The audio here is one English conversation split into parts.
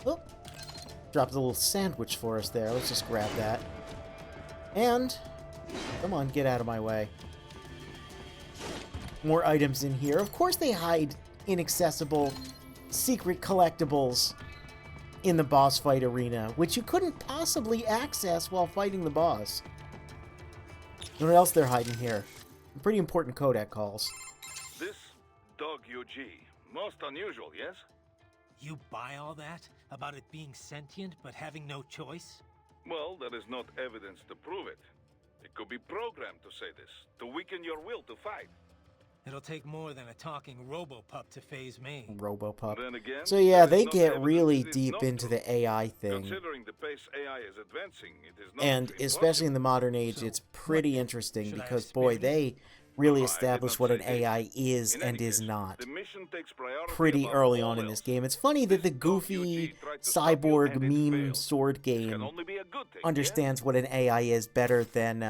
Oh, dropped a little sandwich for us there. Let's just grab that. And, come on, get out of my way. More items in here. Of course they hide inaccessible secret collectibles in the boss fight arena, which you couldn't possibly access while fighting the boss. And what else they're hiding here? Pretty important codec calls. This dog UG, most unusual, yes? You buy all that? About it being sentient but having no choice? Well, there is not evidence to prove it. It could be programmed to say this, to weaken your will to fight. It'll take more than a talking Robopup to phase me. Robopup. Then again, So yeah, they no get evidence really it is deep not into true. the AI thing. Considering the pace AI is advancing, it is not And especially in the modern age, So, it's pretty what? interesting Should I because, have boy, spared they really No, I did establish not what say an this. AI is In and any is case, not. the mission takes priority Pretty above early all on in this else. game. It's funny that the This dog goofy UG tried to stop you cyborg and it meme failed. sword This can game only be a good thing, understands what an AI is better than,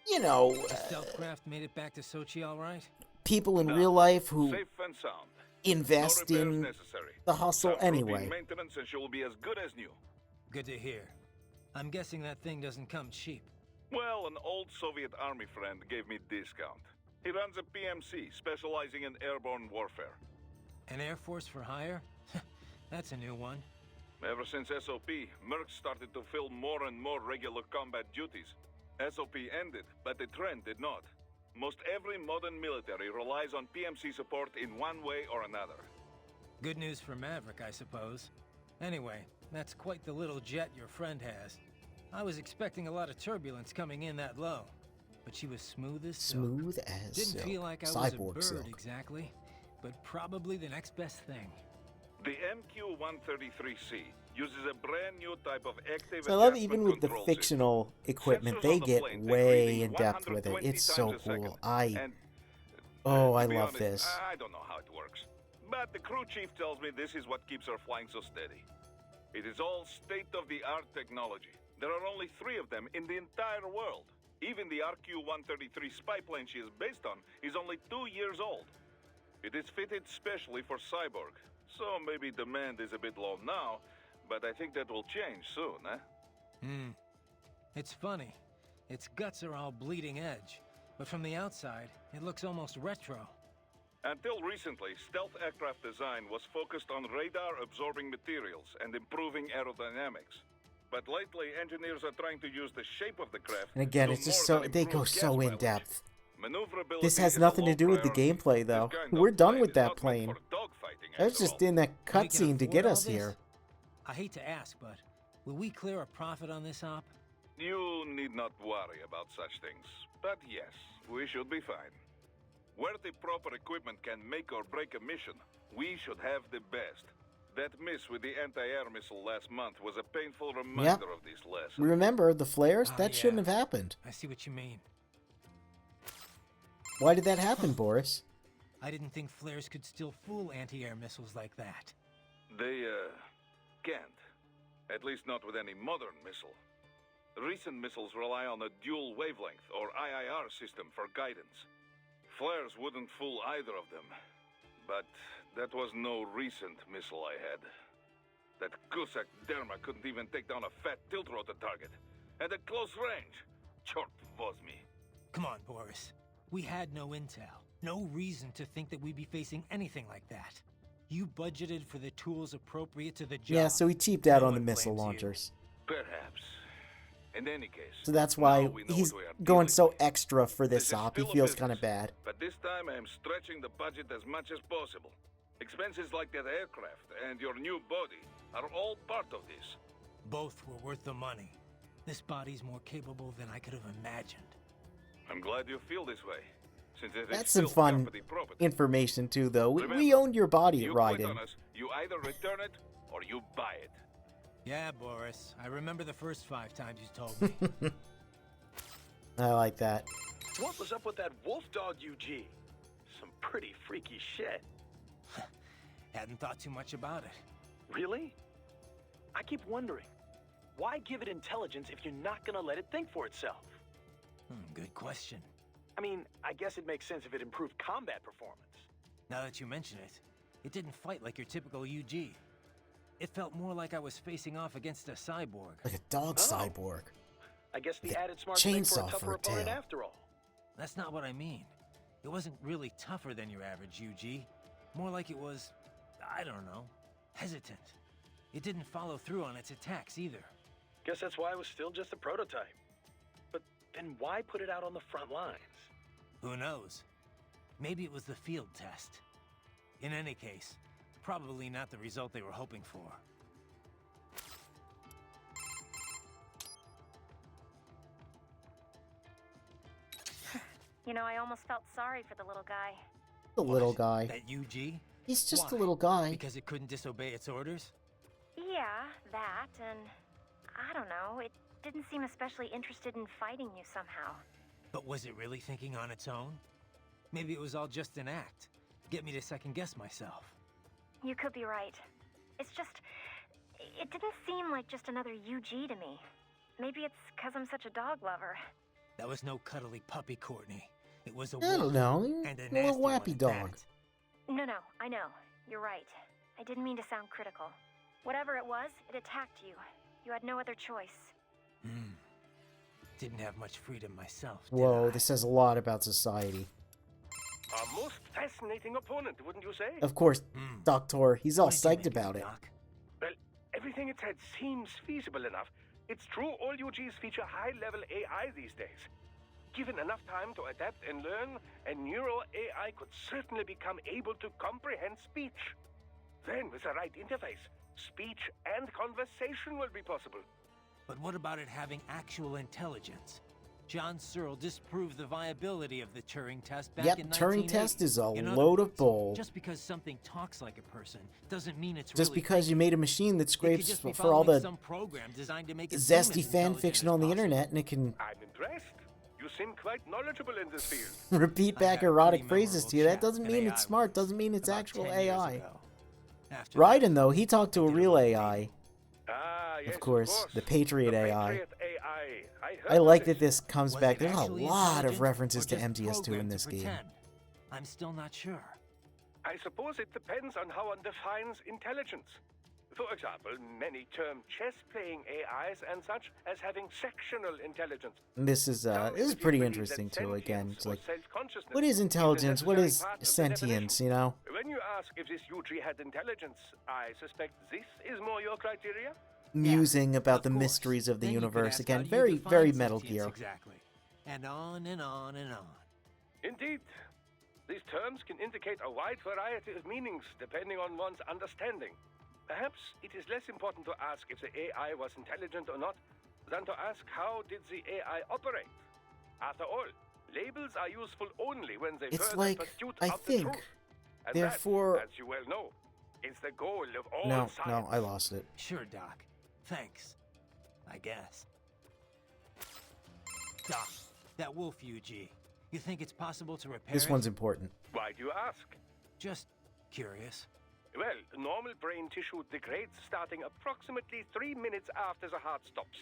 you know, The stealthcraft made it back to Sochi all right? people in No. real life Yeah? who Safe and sound. invest No repairs in necessary. the hustle Some routine anyway. maintenance and she will be as good as new. Good to hear. I'm guessing that thing doesn't come cheap. Well, an old Soviet army friend gave me discount. He runs a PMC specializing in airborne warfare. An Air Force for hire? That's a new one. Ever since SOP, Mercs started to fill more and more regular combat duties. SOP ended, but the trend did not. Most every modern military relies on PMC support in one way or another. Good news for Maverick, I suppose. Anyway, that's quite the little jet your friend has. I was expecting a lot of turbulence coming in that low, but she was smooth as silk. Smooth as Didn't silk. feel like I was a Cyborg bird silk. exactly, but probably the next best thing. The MQ-133C uses a brand new type of active So I love adjustment even with the control system. fictional equipment, Sensors they on the get plane take way readings in depth with it. 120 It's so times a second. cool. And, Oh, to I be love honest, this. I don't know how it works. But the crew chief tells me this is what keeps her flying so steady. It is all state-of-the-art technology. There are only 3 of them in the entire world. Even the RQ-133 spy plane she is based on is only 2 years old. It is fitted specially for Cyborg, so maybe demand is a bit low now, but I think that will change soon, eh? It's funny. Its guts are all bleeding edge, but from the outside, it looks almost retro. Until recently, stealth aircraft design was focused on radar-absorbing materials and improving aerodynamics. But lately, engineers are trying to use the shape of the craft. And again, to it's just more so than they go improve gas so in mileage. depth. Maneuverability This has is a nothing to low do with the priority. gameplay, though. This kind of We're done plane with is that not meant plane. for dogfighting, That's after just all. in that We can cutscene to afford get all us this? here. I hate to ask, but will we clear a profit on this op? You need not worry about such things. But yes, we should be fine. Where the proper equipment can make or break a mission, we should have the best. That miss with the anti-air missile last month was a painful reminder of this lesson. Remember, the flares? Ah, That yeah. shouldn't have happened. I see what you mean. Why did that happen, Boris? I didn't think flares could still fool anti-air missiles like that. They, can't. At least not with any modern missile. Recent missiles rely on a dual wavelength, or IIR system, for guidance. Flares wouldn't fool either of them. But that was no recent missile I had. That Gusak Derma couldn't even take down a fat tilt-rotor target. And at close range. Chort was me. Come on, Boris. We had no intel. No reason to think that we'd be facing anything like that. You budgeted for the tools appropriate to the job. Yeah, so he cheaped out No on the one missile blames you. launchers. Perhaps. In any case. So that's why now we know he's what we are going dealing so with. extra for This this is op. He still a feels business, kind of bad. But this time I am stretching the budget as much as possible. Expenses like that aircraft and your new body are all part of this. Both were worth the money. This body's more capable than I could have imagined. I'm glad you feel this way. Since it is That's some still fun company property. information, too, though. We Remember, owned your body You at quit Raiden. on us, you either return it or you buy it. Yeah, Boris. I remember the first 5 times you told me. I like that. What was up with that wolf dog UG? Some pretty freaky shit. Hadn't thought too much about it. Really? I keep wondering, why give it intelligence if you're not gonna let it think for itself? Good question. I mean, I guess it makes sense if it improved combat performance. Now that you mention it, it didn't fight like your typical UG. It felt more like I was facing off against a cyborg. Like a dog cyborg. I guess the The added smarts make for a chainsaw tougher for a opponent tail. after all. That's not what I mean. It wasn't really tougher than your average UG. More like it was, I don't know, hesitant. It didn't follow through on its attacks either. Guess that's why it was still just a prototype. But then why put it out on the front lines? Who knows? Maybe it was the field test. In any case, probably not the result they were hoping for. You know, I almost felt sorry for the little guy. The little guy. That UG? He's just a Why? little guy. Because it couldn't disobey its orders? Yeah, that, and I don't know, it didn't seem especially interested in fighting you somehow. But was it really thinking on its own? Maybe it was all just an act. Get me to second guess myself. You could be right. It's just, it didn't seem like just another UG to me. Maybe it's because I'm such a dog lover. That was no cuddly puppy, Courtney. It was a I don't wolf, know. and a A little nasty one wappy at dog. that. No, I know. You're right. I didn't mean to sound critical. Whatever it was, it attacked you. You had no other choice. Didn't have much freedom myself, did Whoa, I? this says a lot about society. A most fascinating opponent, wouldn't you say? Of course, Doctor, he's all What did you psyched make of about it, it. Doc? Well, everything it said seems feasible enough. It's true all UGs feature high-level AI these days. Given enough time to adapt and learn, a neural AI could certainly become able to comprehend speech. Then, with the right interface, speech and conversation will be possible. But what about it having actual intelligence? John Searle disproved the viability of the Turing test back Yep, in Turing 1980. test is a In other load of words, bull. Just because something talks like a person doesn't mean it's Just really because you made a machine that It could scrapes just be for all following the some program designed to make it seem as zesty fan intelligent fiction as on the possible. internet, and it can I'm impressed. You seem quite knowledgeable in this field. repeat I back had a erotic pretty phrases memorable to you. That chat doesn't with mean an it's AI smart. once, Doesn't mean it's about actual 10 years AI. ago. After Raiden, though, he talked to a did a real little AI. Ah, yes, Of course, the Patriot The AI. Patriot AI. I heard like of that this comes Was back. it There's a actually lot of intelligent references or to just MGS2 in programmed to this game. pretend? I'm still not sure. I suppose it depends on how one defines intelligence. For example, many term chess-playing AIs and such as having sectional intelligence. And this is Some pretty believe interesting that too. Again, sentience it's or like, self-consciousness what is intelligence? a What necessary is part of the sentience? definition. You know, When you ask if this UG had intelligence, I suspect this is more your criteria. musing about Of the course. mysteries of the Then you could universe. ask, Again, how do you very, define very Metal sentience Gear. Exactly. And on and on and on. Indeed. These terms can indicate a wide variety of meanings depending on one's understanding. Perhaps it is less important to ask if the AI was intelligent or not than to ask how did the AI operate. After all, labels are useful only when they It's further like, pursuit I of the think, truth. And therefore- that, as you well know, is the goal of all No, science. no, I lost it. Sure, Doc. Thanks. I guess. Doc, that wolf UG. You think it's possible to repair This it? one's important. Why do you ask? Just curious. Well, normal brain tissue degrades starting approximately 3 minutes after the heart stops.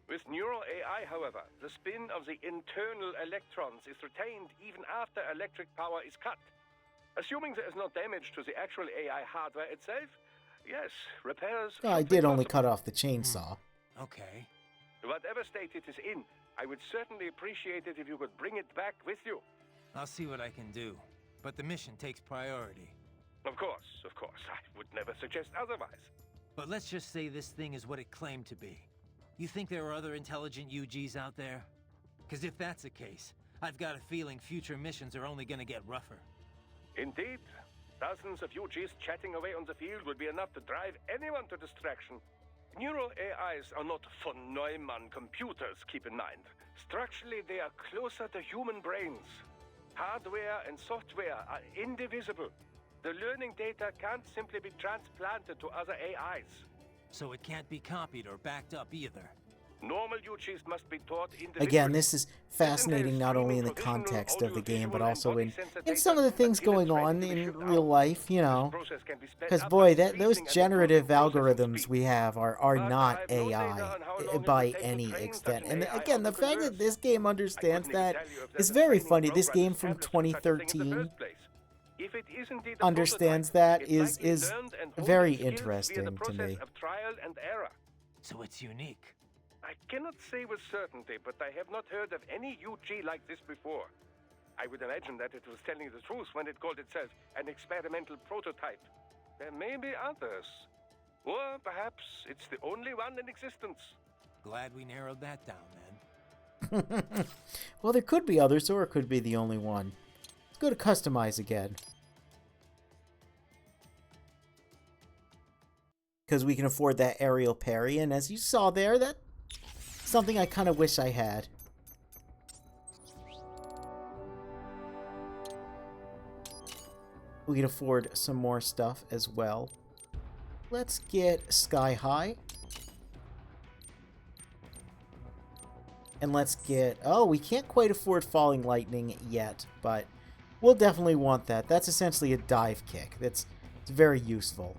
With neural AI, however, the spin of the internal electrons is retained even after electric power is cut. Assuming there is no damage to the actual AI hardware itself, yes, repairs Oh, I should be did only possible. cut off the chainsaw. Okay. Whatever state it is in, I would certainly appreciate it if you could bring it back with you. I'll see what I can do. But the mission takes priority. Of course. I would never suggest otherwise. But let's just say this thing is what it claimed to be. You think there are other intelligent UGs out there? Because if that's the case, I've got a feeling future missions are only gonna get rougher. Indeed. Dozens of UGs chatting away on the field would be enough to drive anyone to distraction. Neural AIs are not von Neumann computers, keep in mind. Structurally, they are closer to human brains. Hardware and software are indivisible. The learning data can't simply be transplanted to other AIs. So it can't be copied or backed up either. Normal UGs must be taught individually. Again, this is fascinating not only in the context of the game, but also in some of the things going on in real life, you know. Because, boy, those generative algorithms we have are not AI by any extent. And again, the fact that this game understands that is very funny. This game from 2013 If it is indeed a understands prototype, that it is likely learned and honed very its skills interesting via the to process me. of trial and error. So it's unique. I cannot say with certainty, but I have not heard of any UG like this before. I would imagine that it was telling the truth when it called itself an experimental prototype. There may be others. Or perhaps it's the only one in existence. Glad we narrowed that down then. Well, there could be others, or it could be the only one. Let's go to customize again. Because we can afford that aerial parry, and as you saw there, that's something I kind of wish I had. We can afford some more stuff as well. Let's get Sky High. And let's get... Oh, we can't quite afford Falling Lightning yet, but we'll definitely want that. That's essentially a dive kick. It's very useful.